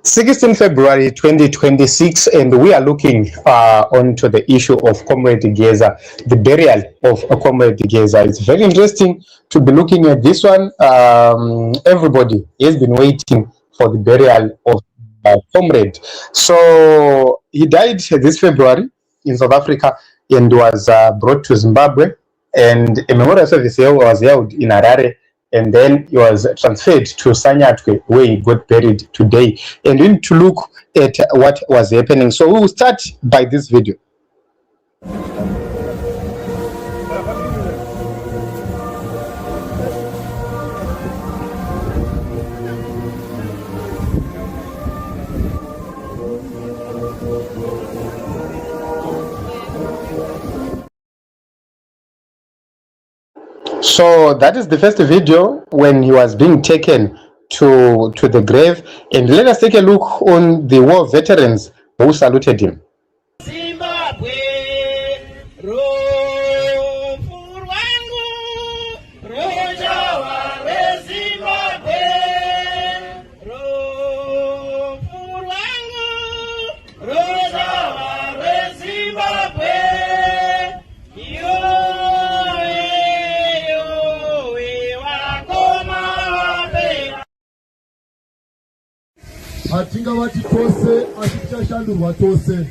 16 February 2026, and we are looking onto the issue of Comrade Geza, the burial of Comrade Geza. It's very interesting to be looking at this one. Everybody has been waiting for the burial of Comrade. So he died this February in South Africa and was brought to Zimbabwe, and a memorial service was held in Harare, and then he was transferred to Sanyati, where he got buried today. And we need to look at what was happening. So we will start by this video. So that is the first video when he was being taken to the grave. And let us take a look on the war veterans who saluted him. Atinga vati tose atichashandurwa tose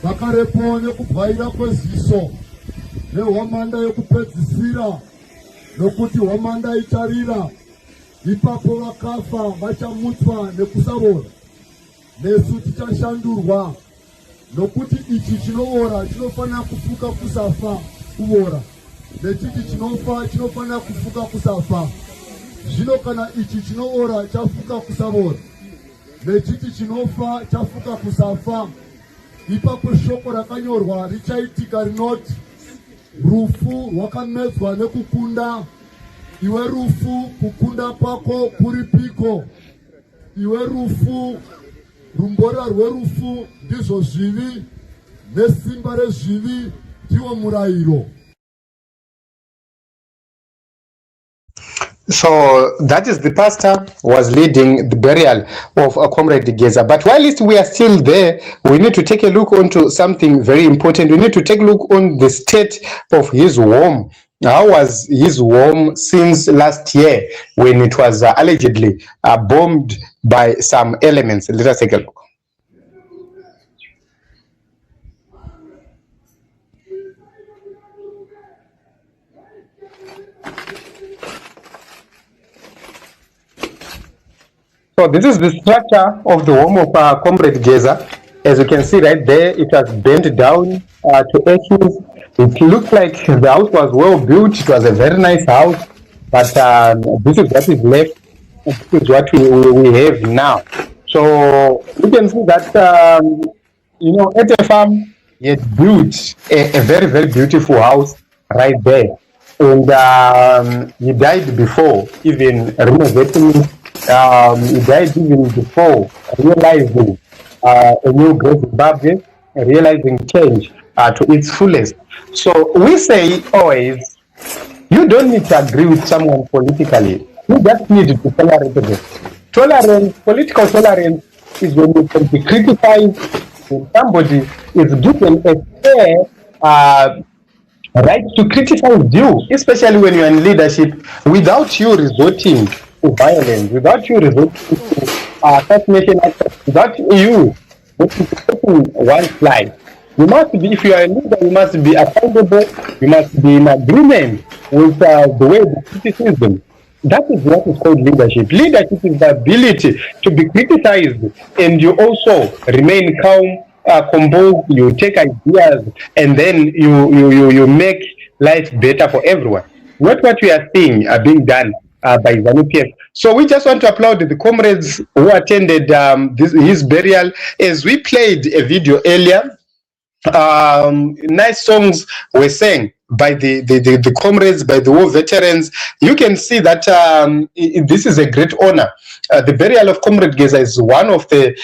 vakarepo nekubvaira kweziso nehwamanda yekupedzisira nokuti hwamanda itarira ipapo vakafa vachamutswa nekusavora nesu tichashandurwa nokuti ichi chinoora chinofanira kufuka kusafa kuvora nechiti chinofa chinofanira kufuka kusafa zvino kana ichi chinoora chafuka kusavora nechiti chinofa chafuka kusafa ipapo shoko rakanyorwa richaitika rinoti rufu rwakamedzwa nekukunda iwe rufu kukunda kwako kuripiko iwe rufu rumbora rwerufu ndizvo zvivi nesimba rezvivi ndiwo murayiro. So that is the pastor was leading the burial of Comrade Geza. But while we are still there, we need to take a look onto something very important. We need to take a look on the state of his home. How was his home since last year when it was allegedly bombed by some elements? Let us take a look. So this is the structure of the home of Comrade Geza. As you can see right there, it was bent down to ashes. It looked like the house was well built. It was a very nice house, but this is what is left. This is what we have now. So you can see that, at a farm, he had built a very, very beautiful house right there. And he died before even renovating it. He died even before realizing a new great Zimbabwe, realizing change to its fullest. So we say always, you don't need to agree with someone politically. You just need to tolerate them. Tolerance, political tolerance, is when you can be criticized, when somebody is given a fair right to criticize you, especially when you're in leadership, without you resorting to violence, without you resorting to assassination acts, without you taking one slide. You must be, if you are a leader, you must be accountable, you must be in agreement with the way the criticism. That is what is called leadership. Leadership is the ability to be criticized and you also remain calm, composed, you take ideas, and then you make life better for everyone. Not what we are seeing being done by ZANU-PF. So we just want to applaud the comrades who attended his burial. As we played a video earlier, nice songs were sang by the comrades, by the war veterans. You can see that this is a great honor. The burial of Comrade Geza is one of the,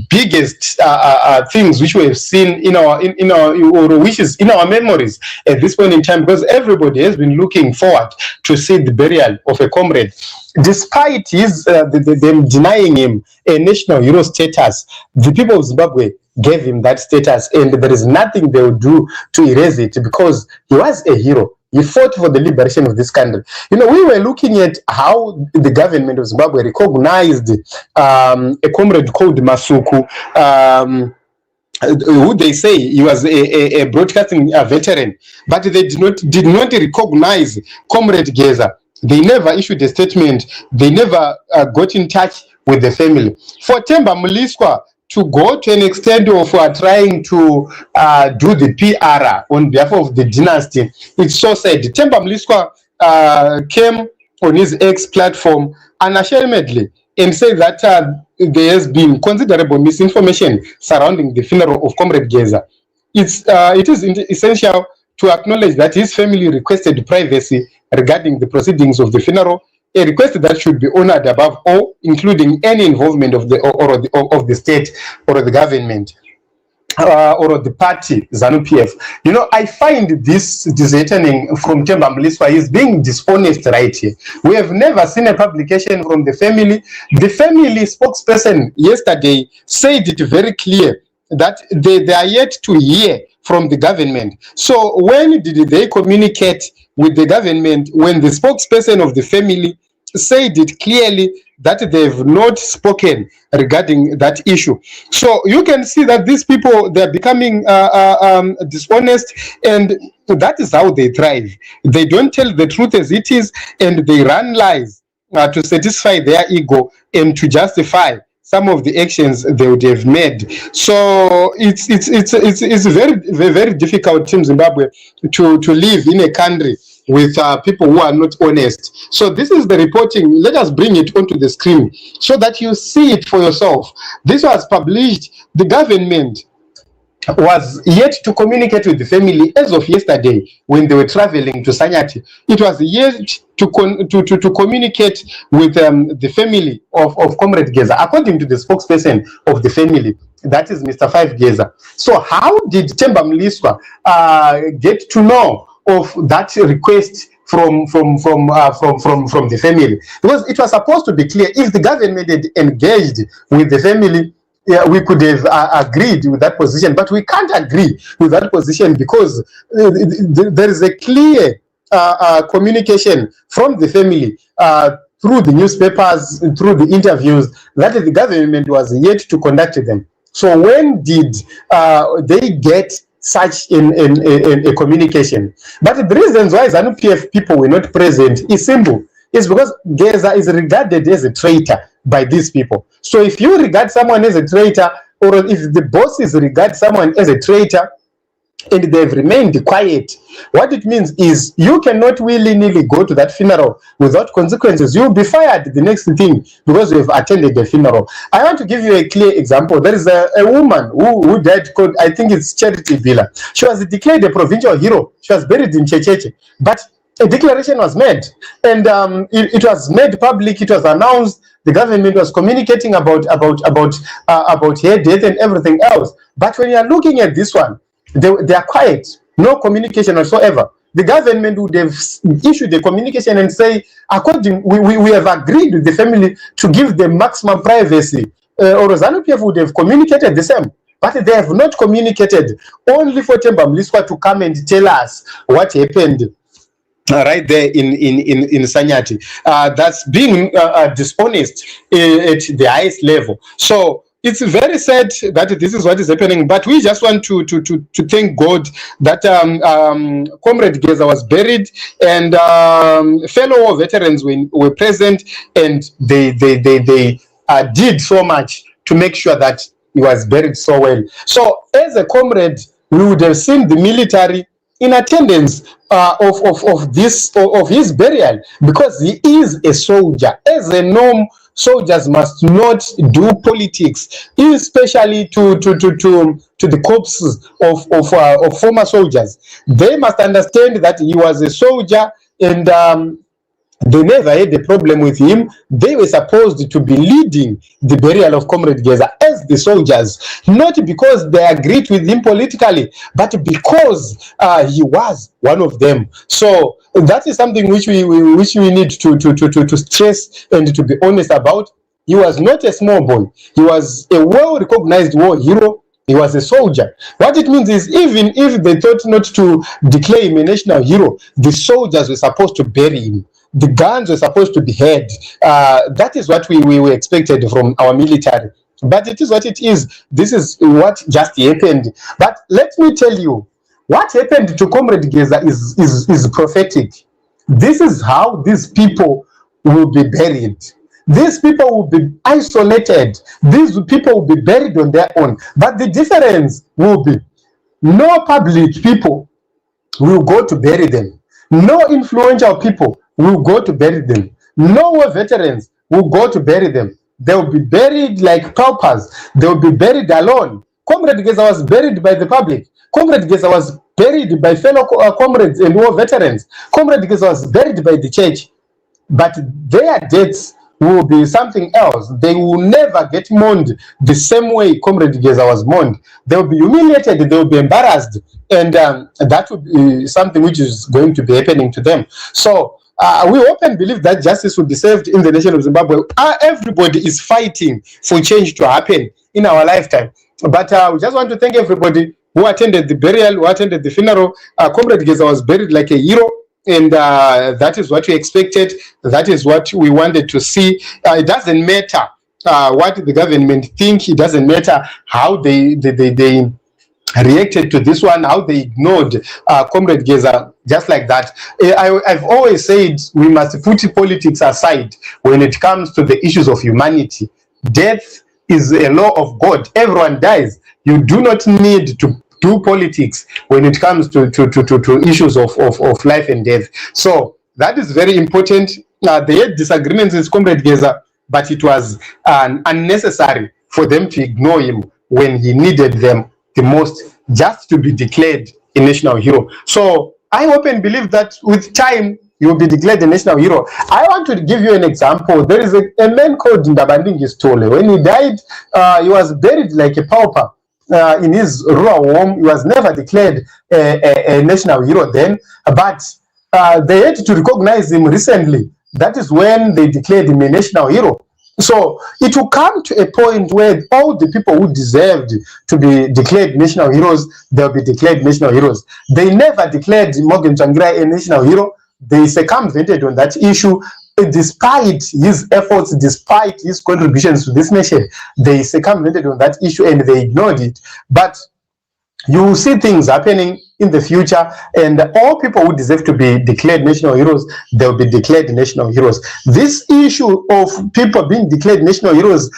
biggest things which we have seen in our or which is in our memories at this point in time, because everybody has been looking forward to see the burial of a comrade, despite his them denying him a national hero status. The people of Zimbabwe gave him that status, and there is nothing they will do to erase it, because he was a hero. He fought for the liberation of this country. We were looking at how the government of Zimbabwe recognized a comrade called Masuku, who they say he was a broadcasting veteran, but they did not recognize Comrade Geza. They never issued a statement. They never got in touch with the family. For Themba Mliswa to go to an extent of trying to do the PR on behalf of the dynasty, it's so sad. Themba Mliswa came on his X platform unashamedly and said that there has been considerable misinformation surrounding the funeral of Comrade Geza. It is essential to acknowledge that his family requested privacy regarding the proceedings of the funeral, a request that should be honored above all, including any involvement of the state or the government or the party ZANU-PF. I find this disheartening from Themba Mliswa. He's being dishonest right here. We have never seen a publication from the family. The family spokesperson yesterday said it very clear that they are yet to hear from the government. So when did they communicate with the government? When the spokesperson of the family said it clearly that they've not spoken regarding that issue. So you can see that these people, they're becoming dishonest, and that is how they thrive. They don't tell the truth as it is, and they run lies to satisfy their ego and to justify some of the actions they would have made. So it's very, very difficult in Zimbabwe to live in a country with people who are not honest. So this is the reporting. Let us bring it onto the screen so that you see it for yourself. This was published. The government was yet to communicate with the family as of yesterday when they were traveling to Sanyati. It was yet to communicate with the family of Comrade Geza, according to the spokesperson of the family, that is Mr. 5 Geza. So how did Themba Mliswa get to know of that request from the family? Because it was supposed to be clear. If the government had engaged with the family, we could have agreed with that position, but we can't agree with that position because there is a clear communication from the family through the newspapers, through the interviews, that the government was yet to conduct them. So when did they get such a communication? But the reasons why ZANU-PF people were not present is simple. It's because Geza is regarded as a traitor by these people. So if you regard someone as a traitor, or if the bosses regard someone as a traitor, and they've remained quiet, what it means is you cannot willy-nilly go to that funeral without consequences. You'll be fired the next thing because you've attended the funeral. I want to give you a clear example. There is a woman who died called, I think it's Cde Geza. She was declared a provincial hero. She was buried in Checheche. But a declaration was made, and it was made public. It was announced. The government was communicating about her death and everything else. But when you are looking at this one, they are quiet, no communication whatsoever. The government would have issued a communication and say, we have agreed with the family to give them maximum privacy. Or ZANU-PF would have communicated the same. But they have not communicated, only for Themba Mliswa to come and tell us what happened right there in Sanyati. That's being dishonest at the highest level. So it's very sad that this is what is happening, but we just want to thank God that Comrade Geza was buried, and fellow war veterans were present, and they did so much to make sure that he was buried so well. So as a comrade, we would have seen the military in attendance of his burial, because he is a soldier. As a norm, soldiers must not do politics, especially to the corpses of former soldiers. They must understand that he was a soldier, and They never had a problem with him. They were supposed to be leading the burial of Comrade Geza as the soldiers, not because they agreed with him politically, but because he was one of them. So that is something which we need to stress and to be honest about. He was not a small boy. He was a well-recognized war hero. He was a soldier. What it means is, even if they thought not to declare him a national hero, the soldiers were supposed to bury him. The guns were supposed to be had. That is what we expected from our military. But it is what it is. This is what just happened. But let me tell you, what happened to Comrade Geza is prophetic. This is how these people will be buried. These people will be isolated. These people will be buried on their own. But the difference will be no public people will go to bury them. No influential people will go to bury them. No war veterans will go to bury them. They will be buried like paupers. They will be buried alone. Comrade Geza was buried by the public. Comrade Geza was buried by fellow comrades and war veterans. Comrade Geza was buried by the church. But their deaths will be something else. They will never get mourned the same way Comrade Geza was mourned. They will be humiliated, they will be embarrassed, and that will be something which is going to be happening to them. So we hope and believe that justice will be served in the nation of Zimbabwe. Everybody is fighting for change to happen in our lifetime. But we just want to thank everybody who attended the burial, who attended the funeral. Comrade Geza was buried like a hero. And that is what we expected. That is what we wanted to see. It doesn't matter what the government think. It doesn't matter how they reacted to this one, how they ignored Comrade Geza just like that. I've always said we must put politics aside when it comes to the issues of humanity. Death is a law of God. Everyone dies. You do not need to do politics when it comes to issues of life and death. So that is very important. They had disagreements with Comrade Geza, but it was unnecessary for them to ignore him when he needed them the most, just to be declared a national hero. So I hope and believe that with time he will be declared a national hero. I want to give you an example. There is a man called Ndabandingi Stole. When he died, he was buried like a pauper. In his rural home. He was never declared a national hero then, but they had to recognize him recently. That is when they declared him a national hero. So it will come to a point where all the people who deserved to be declared national heroes, they'll be declared national heroes. They never declared Morgan Tsvangirai a national hero. They circumvented on that issue. Despite his efforts, despite his contributions to this nation, they circumvented on that issue and they ignored it. But you will see things happening in the future, and all people who deserve to be declared national heroes, they'll be declared national heroes. This issue of people being declared national heroes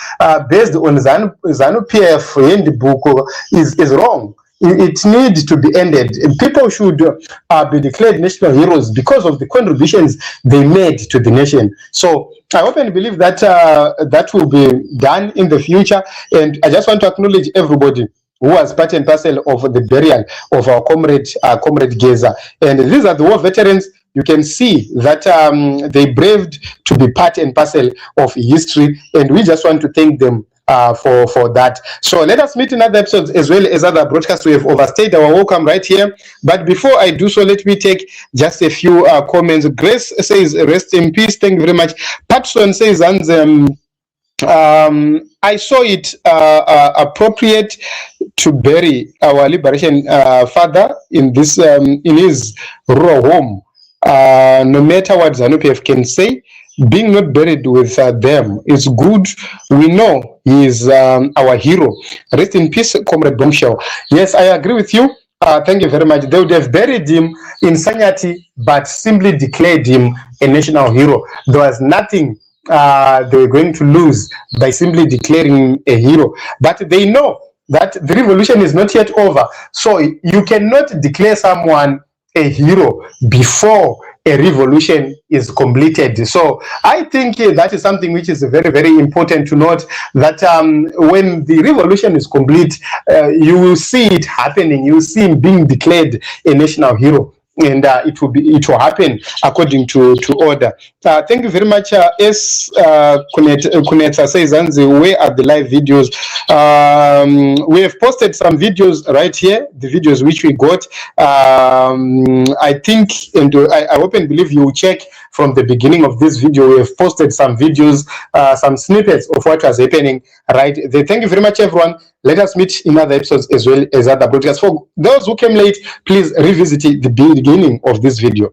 based on ZANU-PF handbook is wrong. It needs to be ended. People should be declared national heroes because of the contributions they made to the nation. So I hope and believe that that will be done in the future. And I just want to acknowledge everybody who was part and parcel of the burial of our comrade Geza. And these are the war veterans. You can see that they braved to be part and parcel of history. And we just want to thank them for that. So let us meet in other episodes as well as other broadcasts. We have overstayed our welcome right here. But before I do so, let me take just a few comments. Grace says, rest in peace. Thank you very much. Patson says, I saw it appropriate to bury our liberation father in this in his rural home. No matter what ZANU-PF can say, being not buried with them is good. We know he is our hero. Rest in peace, Comrade Bombshell. Yes, I agree with you. Thank you very much. They would have buried him in Sanyati, but simply declared him a national hero. There was nothing they were going to lose by simply declaring a hero. But they know that the revolution is not yet over. So you cannot declare someone a hero before a revolution is completed. So I think that is something which is very, very important to note, that when the revolution is complete, you will see it happening. You will see him being declared a national hero. and it will happen according to order. Thank you very much. Kuneta says, where are the live videos? We have posted some videos right here, the videos which we got. I think, and I hope and believe you will check from the beginning of this video. We have posted some videos, some snippets of what was happening right there. Thank you very much, everyone. Let us meet in other episodes as well as other broadcasts. For those who came late, please revisit the beginning of this video.